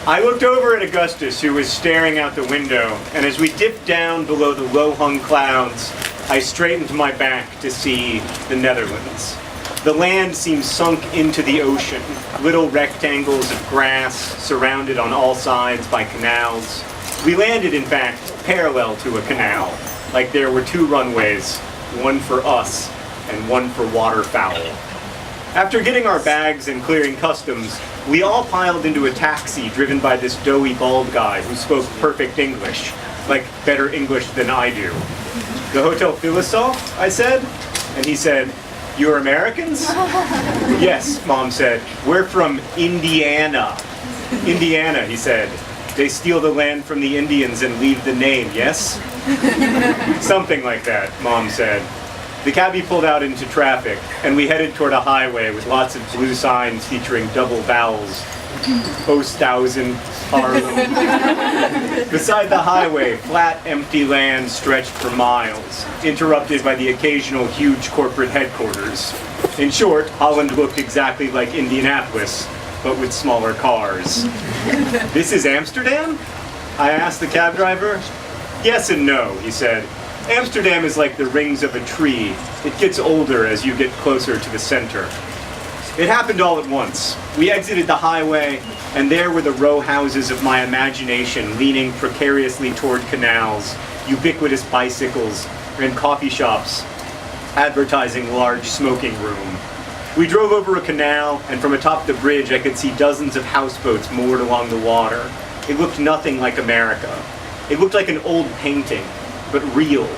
I looked over at Augustus, who was staring out the window, and as we dipped down below the low-hung clouds, I straightened my back to see the Netherlands. The land seemed sunk into the ocean, little rectangles of grass surrounded on all sides by canals. We landed, in fact, parallel to a canal, like there were two runways, one for us and one for waterfowl. After getting our bags and clearing customs, we all piled into a taxi driven by this doughy bald guy who spoke perfect English, like better English than I do. "The Hotel Philosophe?" I said, and he said, "You're Americans?" "Yes," Mom said, "we're from Indiana." "Indiana," he said. "They steal the land from the Indians and leave the name, yes?" "Something like that," Mom said. The cabbie pulled out into traffic, and we headed toward a highway with lots of blue signs featuring double vowels. Oosthuizen, Haarlem. Beside the highway, flat, empty land stretched for miles, interrupted by the occasional huge corporate headquarters. In short, Holland looked exactly like Indianapolis, but with smaller cars. "This is Amsterdam?" I asked the cab driver. "Yes and no," he said. "Amsterdam is like the rings of a tree. It gets older as you get closer to the center." It happened all at once. We exited the highway, and there were the row houses of my imagination leaning precariously toward canals, ubiquitous bicycles, and coffee shops advertising large smoking room. We drove over a canal, and from atop the bridge I could see dozens of houseboats moored along the water. It looked nothing like America. It looked like an old painting, but real,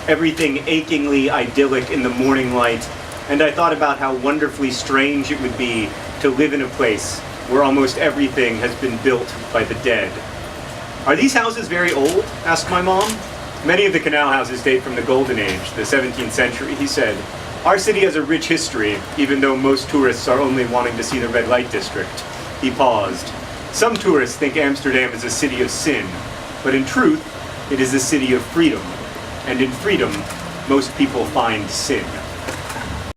everything achingly idyllic in the morning light, and I thought about how wonderfully strange it would be to live in a place where almost everything has been built by the dead. "Are these houses very old?" asked my mom. "Many of the canal houses date from the Golden Age, the 17th century, he said. "Our city has a rich history, even though most tourists are only wanting to see the red light district." He paused. "Some tourists think Amsterdam is a city of sin, but in truth, it is a city of freedom, and in freedom, most people find sin."